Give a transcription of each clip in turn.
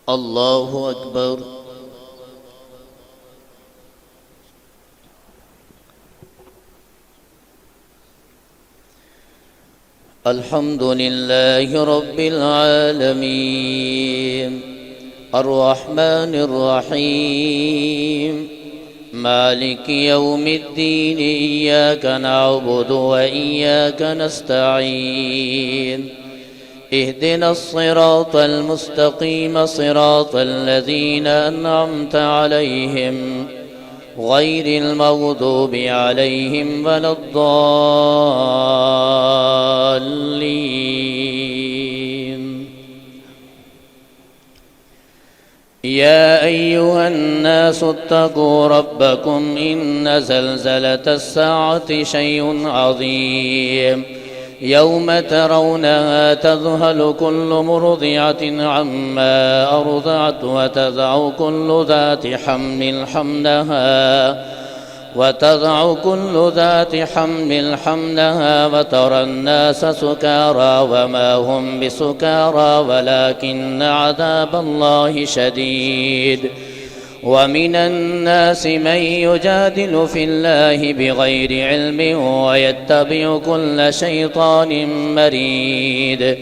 الله أكبر. الحمد لله رب العالمين الرحمن الرحيم مالك يوم الدين إياك نعبد وإياك نستعين اهدنا الصراط المستقيم صراط الذين أنعمت عليهم غير المغضوب عليهم ولا الضالين. يا أيها الناس اتقوا ربكم إن زلزلة الساعة شيء عظيم يوم ترونها تذهل كل مرضعة عما أرضعت وتضع كل ذات حمل حملها وترى الناس سكارى وما هم بسكارى ولكن عذاب الله شديد. ومن الناس من يجادل في الله بغير علم ويتبع كل شيطان مريد.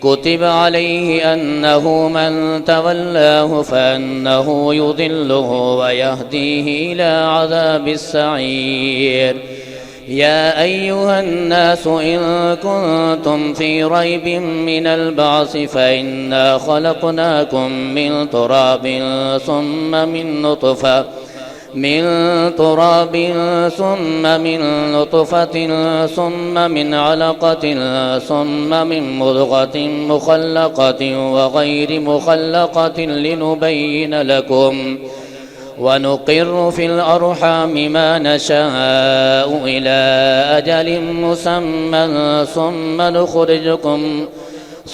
كتب عليه أنه من تولاه فأنه يضله ويهديه إلى عذاب السعير. يا أيها الناس إن كنتم في ريب من البعث فإنا خلقناكم من تراب ثم من نطفة ثم من علقة ثم من مضغة مخلقة وغير مخلقة لنبين لكم ونقر في الأرحام ما نشاء إلى أجل مسمى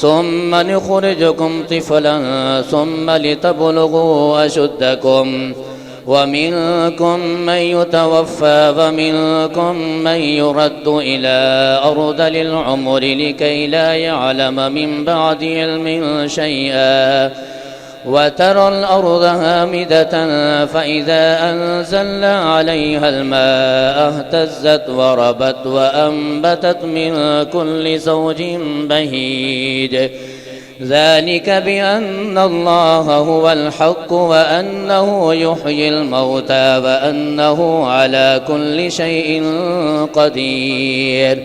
ثم نخرجكم طفلا ثم لتبلغوا أشدكم ومنكم من يتوفى ومنكم من يرد إلى أرذل العمر لكي لا يعلم من بعد علم شيئا. وترى الأرض هامدة فإذا أنزلنا عليها الماء اهتزت وربت وأنبتت من كل زوج بهيج. ذلك بأن الله هو الحق وأنه يحيي الموتى وأنه على كل شيء قدير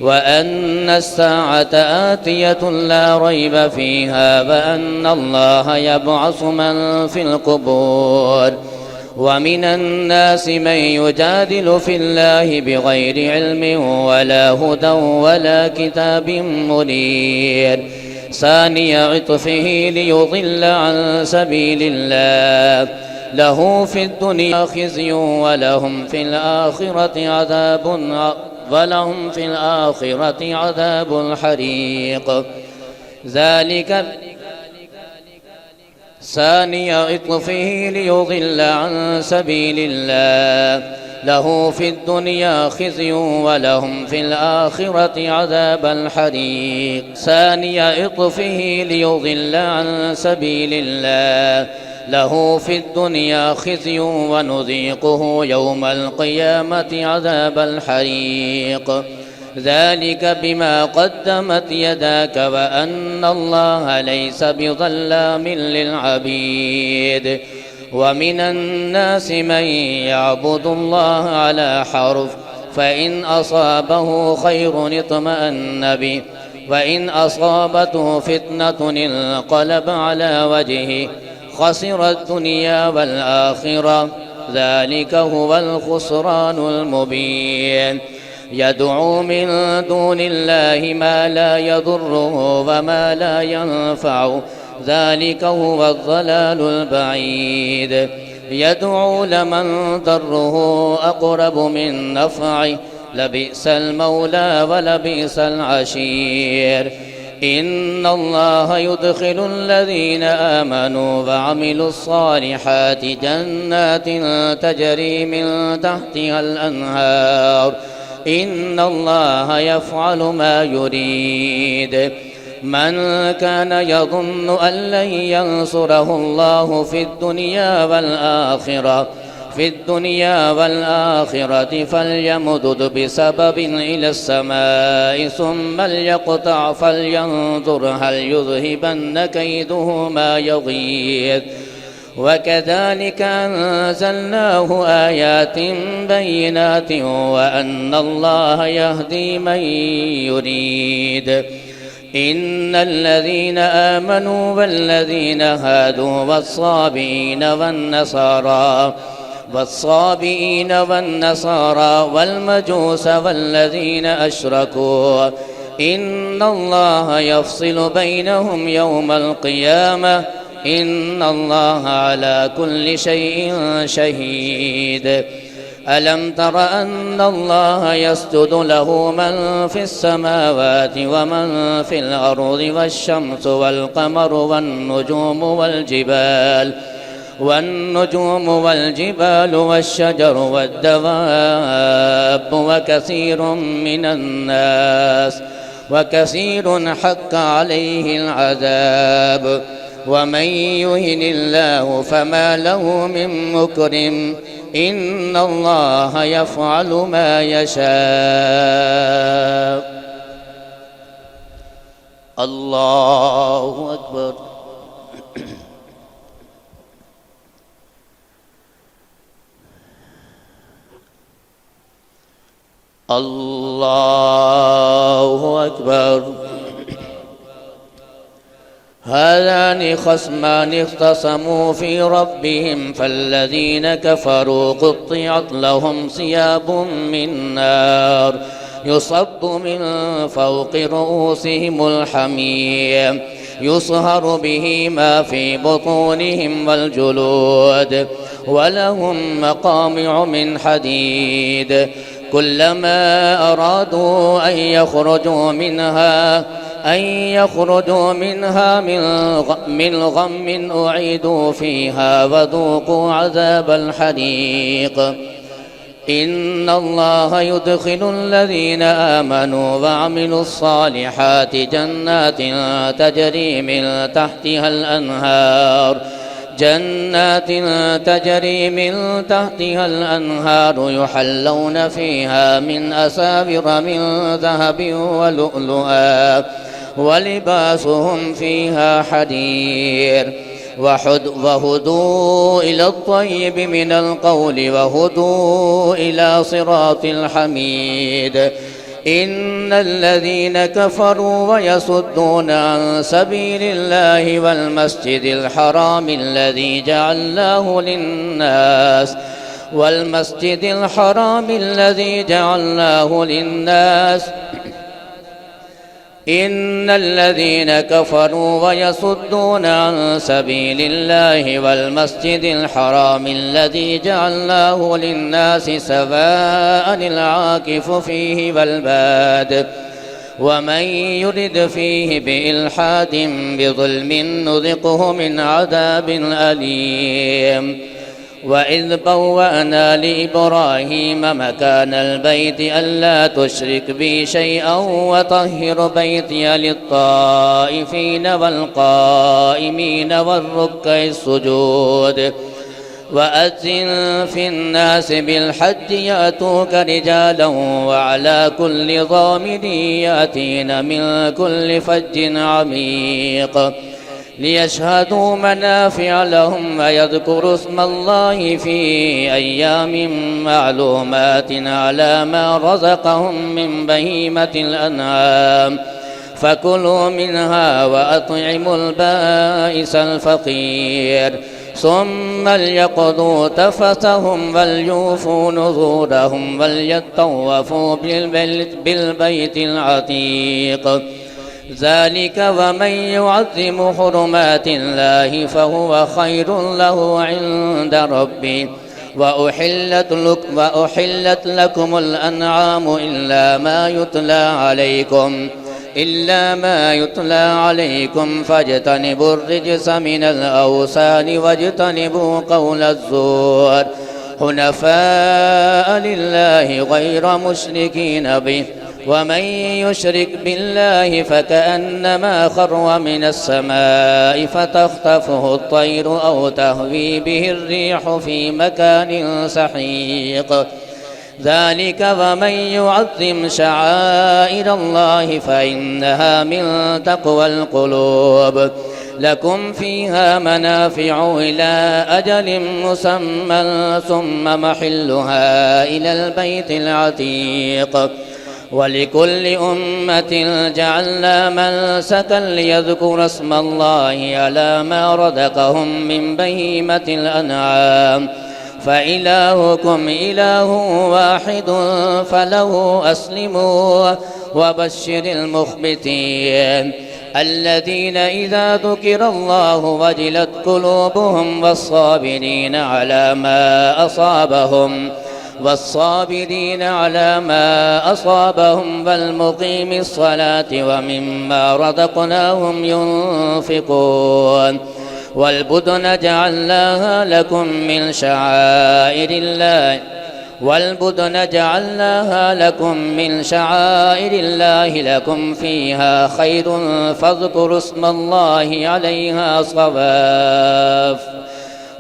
وأن الساعة آتية لا ريب فيها وأن الله يبعث من في القبور. ومن الناس من يجادل في الله بغير علم ولا هدى ولا كتاب منير. ثاني عطفه ليضل عن سبيل الله له في الدنيا خزي ولهم في الآخرة عذاب حريق. ذلك ثاني عطفه ليضل عن سبيل الله له في الدنيا خزي ولهم في الآخرة عذاب الحريق. ثاني عطفه ليضل عن سبيل الله له في الدنيا خزي ونذيقه يوم القيامة عذاب الحريق. ذلك بما قدمت يداك وأن الله ليس بظلام للعبيد. ومن الناس من يعبد الله على حرف فإن أصابه خير اطمأن به وإن أصابته فتنة انقلب على وجهه خسر الدنيا والآخرة. ذلك هو الخسران المبين. يدعو من دون الله ما لا يضره وما لا ينفعه ذلك هو الضلال البعيد. يدعو لمن ضره أقرب من نفعه لبئس المولى ولبئس العشير. إن الله يدخل الذين آمنوا وعملوا الصالحات جنات تجري من تحتها الأنهار إن الله يفعل ما يريد. من كان يظن أن لن ينصره الله في الدنيا والآخرة فليمدد بسبب إلى السماء ثم ليقطع فلينظر هل يذهبن كيده ما يغيظ وكذلك أنزلناه آيات بينات وأن الله يهدي من يريد إن الذين آمنوا والذين هادوا والصابئين والنصارى والمجوس والذين أشركوا إن الله يفصل بينهم يوم القيامة إن الله على كل شيء شهيد ألم تر أن الله يسجد له من في السماوات ومن في الأرض والشمس والقمر والنجوم والجبال والشجر والدواب وكثير حق عليه العذاب ومن يهن الله فما له من مكرم إن الله يفعل ما يشاء. الله أكبر. الله أكبر. هذان خصمان اختصموا في ربهم فالذين كفروا قطعت لهم ثياب من نار يصب من فوق رؤوسهم الحميم يصهر به ما في بطونهم والجلود ولهم مقامع من حديد كلما أرادوا أن يخرجوا منها من غم أعيدوا فيها وذوقوا عذاب الحريق إن الله يدخل الذين آمنوا وعملوا الصالحات جنات تجري من تحتها الأنهار يحلون فيها من أساور من ذهب ولؤلؤا ولباسهم فيها حرير وهدوا إلى الطيب من القول وهدوا إلى صراط الحميد إن الذين كفروا ويصدون عن سبيل الله والمسجد الحرام الذي جعلناه للناس إن الذين كفروا ويصدون عن سبيل الله والمسجد الحرام الذي جعلناه للناس سواء العاكف فيه والباد ومن يرد فيه بإلحاد بظلم نذقه من عذاب أليم وإذ بوأنا لإبراهيم مكان البيت ألا تشرك بي شيئا وطهر بيتي للطائفين والقائمين والركع السجود وأذن في الناس بالحج يأتوك رجالا وعلى كل ضامر يأتين من كل فج عميق ليشهدوا منافع لهم ويذكروا اسم الله في أيام معلومات على ما رزقهم من بهيمة الأنعام فكلوا منها وأطعموا البائس الفقير ثم ليقضوا تفثهم وليوفوا نذورهم وليطوفوا بالبيت العتيق ذلك ومن يعظم حرمات الله فهو خير له عند ربه وأحلت لكم الأنعام إلا ما يتلى عليكم فاجتنبوا الرجس من الأوثان واجتنبوا قول الزور حنفاء لله غير مشركين به ومن يشرك بالله فكأنما خر من السماء فتخطفه الطير أو تهوي به الريح في مكان سحيق ذلك ومن يعظم شعائر الله فإنها من تقوى القلوب لكم فيها منافع إلى أجل مسمى ثم محلها إلى البيت العتيق ولكل أمة جعلنا منسكا ليذكروا اسم الله على ما رزقهم من بهيمة الأنعام فإلهكم إله واحد فله أسلموا وبشر المخبتين الذين إذا ذكر الله وجلت قلوبهم والصابرين على ما أصابهم والمقيم الصلاة ومما رزقناهم ينفقون والبدن جعلناها لكم من شعائر الله لكم فيها خير فاذكروا اسم الله عليها صواف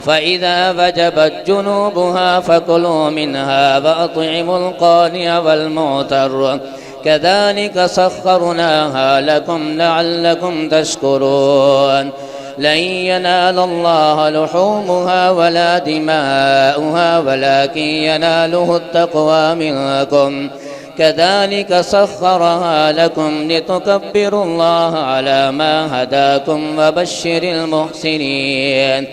فإذا وجبت جنوبها فكلوا منها وأطعموا القانع والمعتر كذلك سخرناها لكم لعلكم تشكرون لن ينال الله لحومها ولا دماؤها ولكن يناله التقوى منكم كذلك سخرها لكم لتكبروا الله على ما هداكم وبشر المحسنين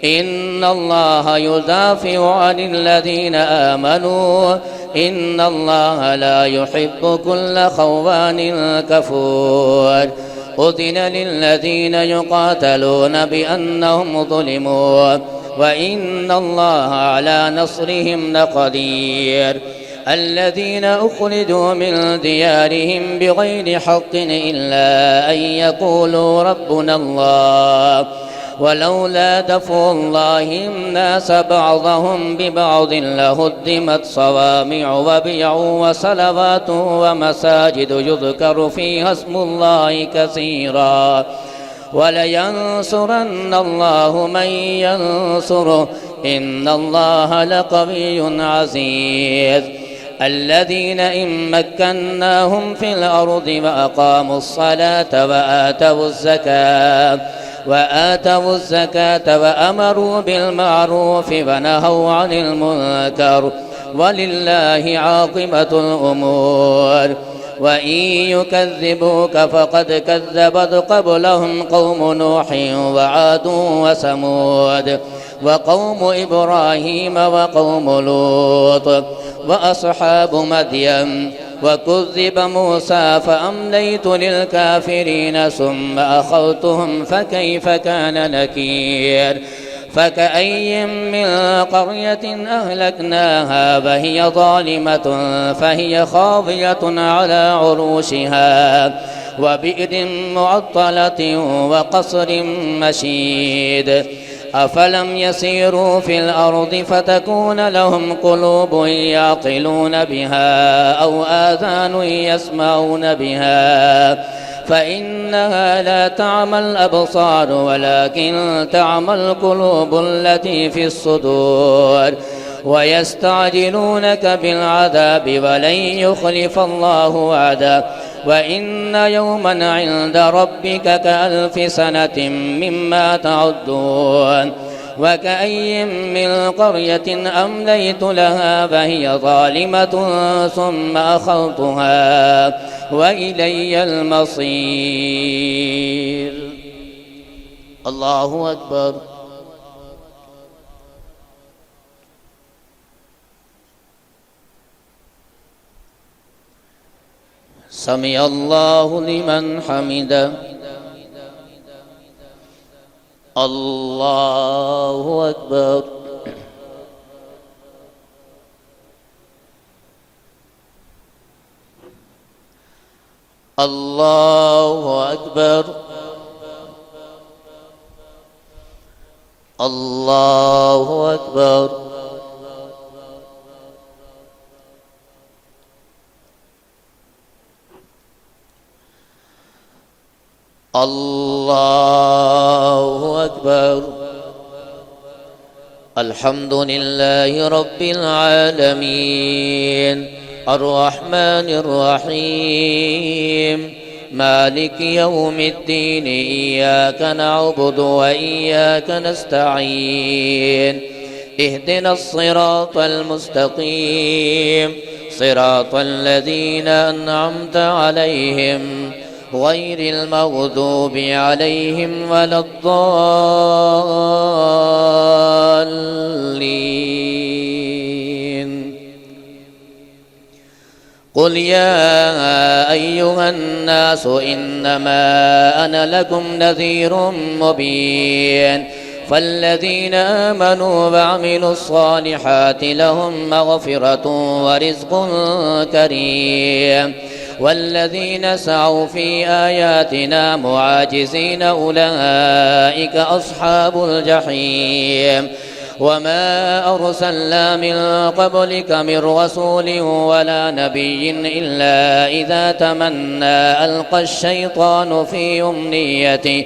إن الله يدافع عن الذين آمنوا إن الله لا يحب كل خوان كفور أذن للذين يقاتلون بأنهم ظلموا وإن الله على نصرهم لقدير الذين أخرجوا من ديارهم بغير حق إلا أن يقولوا ربنا الله ولولا دفع الله الناس بعضهم ببعض لهدمت صوامع وبيع وصلوات ومساجد يذكر فيها اسم الله كثيرا ولينصرن الله من ينصره إن الله لقوي عزيز الذين إن مكناهم في الأرض وأقاموا الصلاة وآتوا الزكاة وأمروا بالمعروف ونهوا عن المنكر ولله عاقبة الأمور وإن يكذبوك فقد كذبت قبلهم قوم نوح وعاد وثمود وقوم إبراهيم وقوم لوط وأصحاب مدين وكذب موسى فأمليت للكافرين ثم أخذتهم فكيف كان نكير فكأي من قرية أهلكناها وهي ظالمة فهي خاوية على عروشها وبئر معطلة وقصر مشيد أفلم يسيروا في الأرض فتكون لهم قلوب يعقلون بها أو آذان يسمعون بها فإنها لا تعمى الأبصار ولكن تعمى القلوب التي في الصدور ويستعجلونك بالعذاب ولن يخلف الله وعده وإن يوما عند ربك كألف سنة مما تعدون وكأي من قرية أمليت لها فهي ظالمة ثم أخذتها وإلي المصير. الله أكبر. سمع الله لمن حمده. الله أكبر. الله أكبر. الله أكبر. الله أكبر. الحمد لله رب العالمين الرحمن الرحيم مالك يوم الدين إياك نعبد وإياك نستعين اهدنا الصراط المستقيم صراط الذين أنعمت عليهم غير المغضوب عليهم ولا الضالين. قل يا أيها الناس إنما أنا لكم نذير مبين فالذين آمنوا وعملوا الصالحات لهم مغفرة ورزق كريم والذين سعوا في آياتنا معاجزين أولئك أصحاب الجحيم. وما أرسلنا من قبلك من رسول ولا نبي إلا إذا تمنى ألقى الشيطان في أمنيته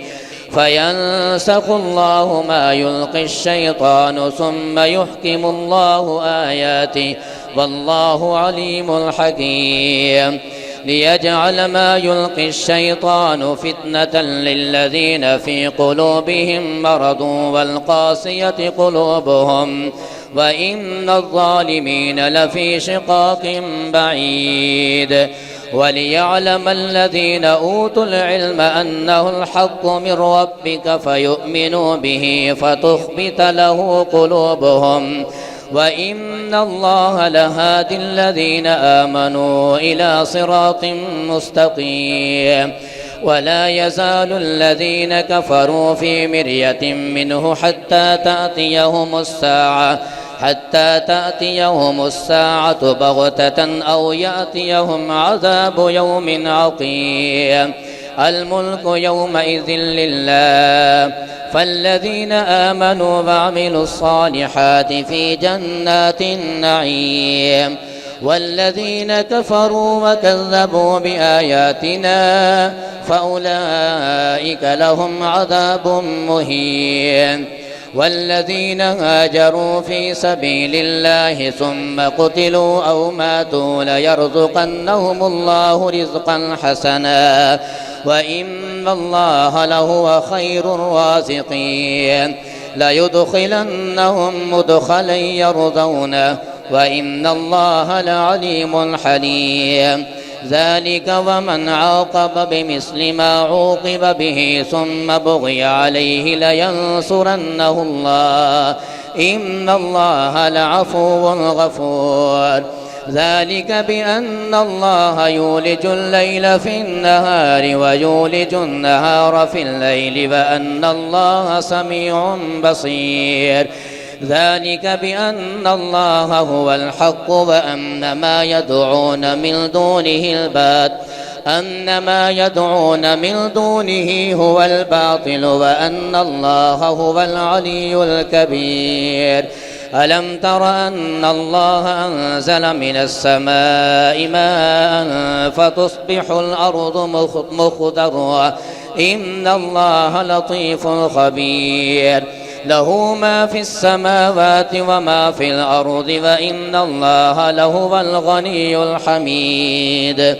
فينسخ الله ما يلقي الشيطان ثم يحكم الله آياته والله عليم حكيم. ليجعل ما يلقي الشيطان فتنة للذين في قلوبهم مرض والقاسية قلوبهم وإن الظالمين لفي شقاق بعيد. وليعلم الذين أوتوا العلم أنه الحق من ربك فيؤمنوا به فتخبت له قلوبهم وإن الله لهادي الذين آمنوا إلى صراط مستقيم. ولا يزال الذين كفروا في مرية منه حتى تأتيهم الساعة بغتة أو يأتيهم عذاب يوم عقيم. الملك يومئذ لله فالذين آمنوا وعملوا الصالحات في جنات النعيم والذين كفروا وكذبوا بآياتنا فأولئك لهم عذاب مهين. والذين هاجروا في سبيل الله ثم قتلوا أو ماتوا ليرزقنهم الله رزقا حسنا وإن الله لهو خير الرازقين. ليدخلنهم مدخلا يرضونه وإن الله لعليم حليم. ذلك ومن عاقب بمثل ما عوقب به ثم بغي عليه لينصرنه الله إن الله لعفو غفور. ذلك بأن الله يولج الليل في النهار ويولج النهار في الليل وأن الله سميع بصير. ذلك بأن الله هو الحق وأن ما يدعون من دونه هو الباطل وأن الله هو العلي الكبير. ألم تر أن الله أنزل من السماء ماء فتصبح الأرض مخضرا إن الله لطيف خبير. له ما في السماوات وما في الأرض وإن الله لهو الغني الحميد.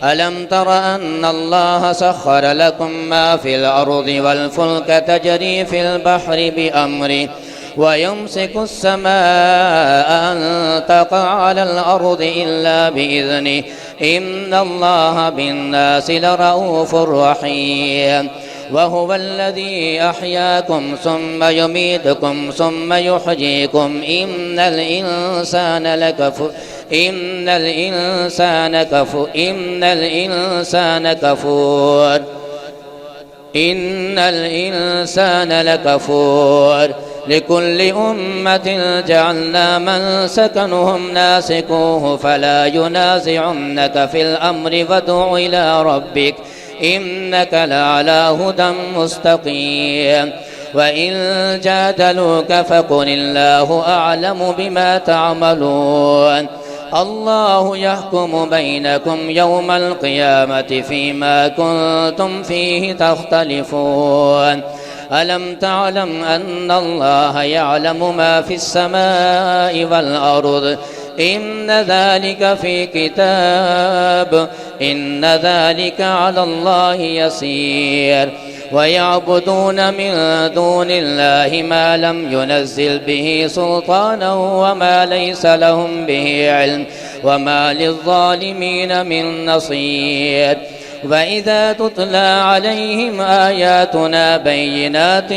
ألم تر أن الله سخر لكم ما في الأرض والفلك تجري في البحر بأمره ويمسك السماء أن تقع على الأرض إلا بإذنه إن الله بالناس لرؤوف رحيم. وهو الذي أحياكم ثم يميتكم ثم يحييكم إن الإنسان لكفور. لكل أمة جعلنا من سكنهم ناسكوه فلا ينازعنك في الأمر وادع إلى ربك إنك لعلى هدى مستقيم. وإن جادلوك فقل الله أعلم بما تعملون الله يحكم بينكم يوم القيامة فيما كنتم فيه تختلفون ألم تعلم أن الله يعلم ما في السماء والأرض إن ذلك في كتاب إن ذلك على الله يسير ويعبدون من دون الله ما لم ينزل به سلطانا وما ليس لهم به علم وما للظالمين من نصير وإذا تتلى عليهم آياتنا بينات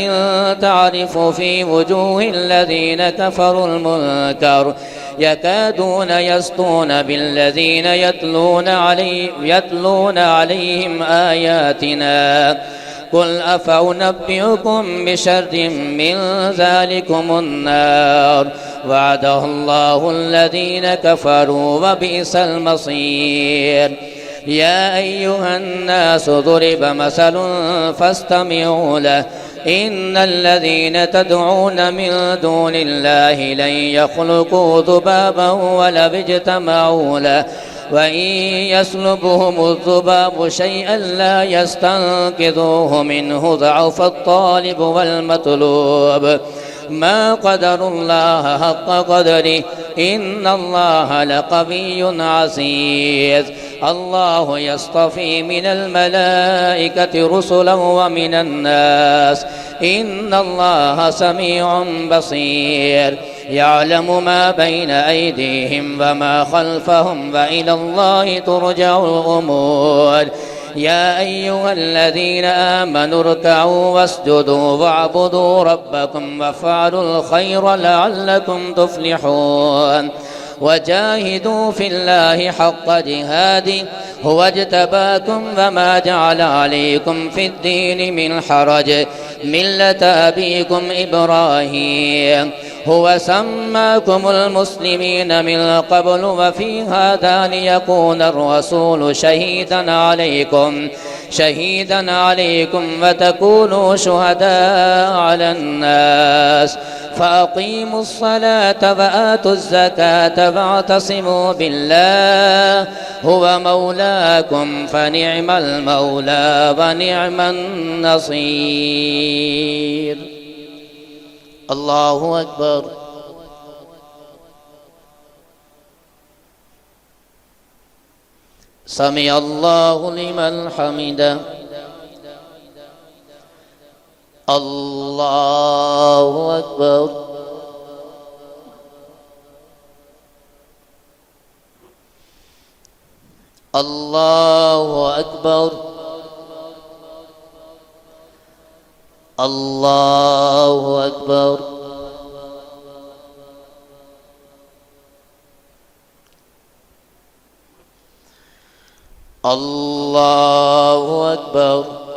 تعرف في وجوه الذين كفروا المنكر يكادون يسطون بالذين يتلون عليهم آياتنا قل أفأنبئكم بشر من ذلكم النار وعده الله الذين كفروا وبئس المصير يا أيها الناس ضرب مثل فاستمعوا له إن الذين تدعون من دون الله لن يخلقوا ذبابا ولو اجتمعوا له وإن يسلبهم الذباب شيئا لا يستنقذوه منه ضعف الطالب والمطلوب ما قدروا الله حق قدره إن الله لقوي عزيز الله يصطفي من الملائكة رسلا ومن الناس إن الله سميع بصير يعلم ما بين أيديهم وما خلفهم وإلى الله ترجع الأمور يا أيها الذين آمنوا اركعوا واسجدوا واعبدوا ربكم وافعلوا الخير لعلكم تفلحون وجاهدوا في الله حق جهاده هو اجتباكم وما جعل عليكم في الدين من حرج ملة أبيكم إبراهيم هو سماكم المسلمين من قبل وفي هذا ليكون الرسول شهيدا عليكم وتكونوا شهداء على الناس فأقيموا الصلاة وآتوا الزكاة واعتصموا بالله هو مولاكم فنعم المولى ونعم النصير الله أكبر سمع الله لمن حمده الله أكبر الله أكبر الله أكبر الله أكبر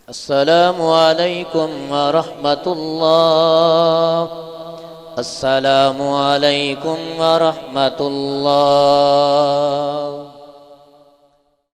السلام عليكم ورحمة الله السلام عليكم ورحمة الله